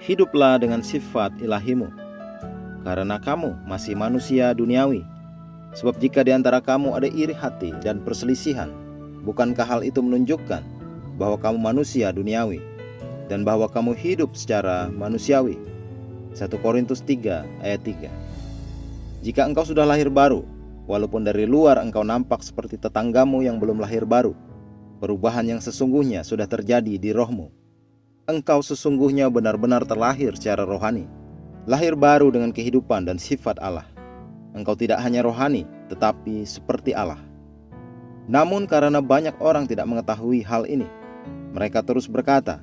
hiduplah dengan sifat ilahimu, karena kamu masih manusia duniawi. Sebab jika di antara kamu ada iri hati dan perselisihan, bukankah hal itu menunjukkan bahwa kamu manusia duniawi dan bahwa kamu hidup secara manusiawi? 1 Korintus 3 ayat 3. Jika engkau sudah lahir baru, walaupun dari luar engkau nampak seperti tetanggamu yang belum lahir baru, perubahan yang sesungguhnya sudah terjadi di rohmu. Engkau sesungguhnya benar-benar terlahir secara rohani, lahir baru dengan kehidupan dan sifat Allah. Engkau tidak hanya rohani, tetapi seperti Allah. Namun karena banyak orang tidak mengetahui hal ini, mereka terus berkata,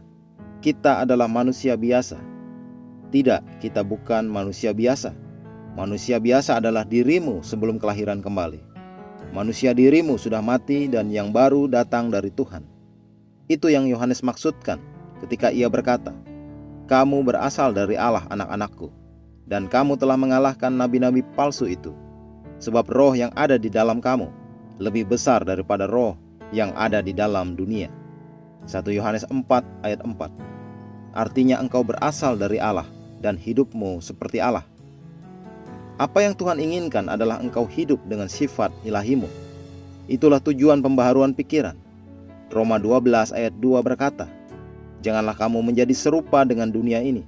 "Kita adalah manusia biasa." Tidak, kita bukan manusia biasa. Manusia biasa adalah dirimu sebelum kelahiran kembali. Manusia dirimu sudah mati dan yang baru datang dari Tuhan. Itu yang Yohanes maksudkan ketika ia berkata, "Kamu berasal dari Allah, anak-anakku, dan kamu telah mengalahkan nabi-nabi palsu itu, sebab roh yang ada di dalam kamu lebih besar daripada roh yang ada di dalam dunia." 1 Yohanes 4 ayat 4. Artinya engkau berasal dari Allah dan hidupmu seperti Allah. Apa yang Tuhan inginkan adalah engkau hidup dengan sifat ilahimu. Itulah tujuan pembaharuan pikiran. Roma 12 ayat 2 berkata, "Janganlah kamu menjadi serupa dengan dunia ini,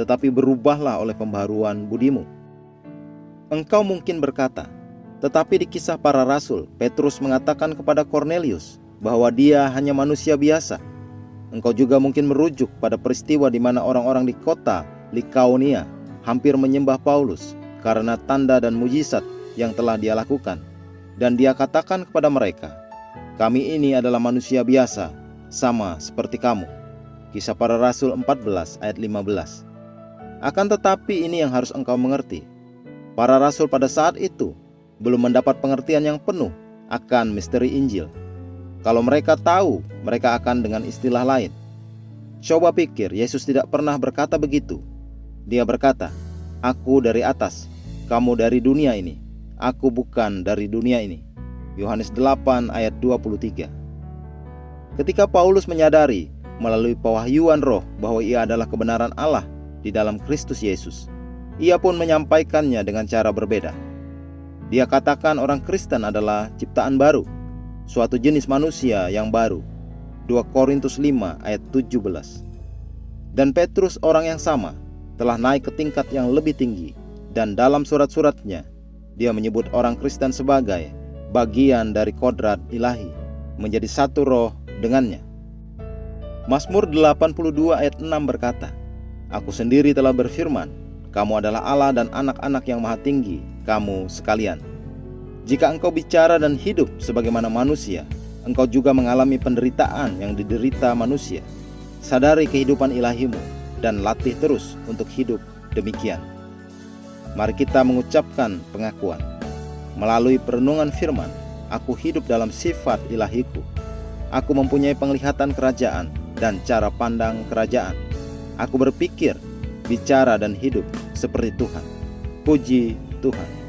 tetapi berubahlah oleh pembaharuan budimu." Engkau mungkin berkata, tetapi di Kisah Para Rasul, Petrus mengatakan kepada Kornelius bahwa dia hanya manusia biasa. Engkau juga mungkin merujuk pada peristiwa di mana orang-orang di kota Likaonia hampir menyembah Paulus karena tanda dan mujizat yang telah dia lakukan. Dan dia katakan kepada mereka, "Kami ini adalah manusia biasa, sama seperti kamu." Kisah Para Rasul 14 ayat 15. Akan tetapi ini yang harus engkau mengerti. Para rasul pada saat itu belum mendapat pengertian yang penuh akan misteri Injil. Kalau mereka tahu, mereka akan dengan istilah lain. Coba pikir, Yesus tidak pernah berkata begitu. Dia berkata, "Aku dari atas, kamu dari dunia ini. Aku bukan dari dunia ini." Yohanes 8 ayat 23. Ketika Paulus menyadari melalui pewahyuan roh bahwa ia adalah kebenaran Allah di dalam Kristus Yesus, ia pun menyampaikannya dengan cara berbeda. Dia katakan orang Kristen adalah ciptaan baru, suatu jenis manusia yang baru. 2 Korintus 5 ayat 17. Dan Petrus orang yang sama telah naik ke tingkat yang lebih tinggi, dan dalam surat-suratnya dia menyebut orang Kristen sebagai bagian dari kodrat ilahi, menjadi satu roh dengannya. Mazmur 82 ayat 6 berkata, "Aku sendiri telah berfirman, kamu adalah Allah dan anak-anak yang maha tinggi, kamu sekalian." Jika engkau bicara dan hidup sebagaimana manusia, engkau juga mengalami penderitaan yang diderita manusia. Sadari kehidupan ilahimu dan latih terus untuk hidup demikian. Mari kita mengucapkan pengakuan melalui perenungan firman. Aku hidup dalam sifat ilahiku. Aku mempunyai penglihatan kerajaan dan cara pandang kerajaan. Aku berpikir, bicara dan hidup seperti Tuhan. Puji Tuhan.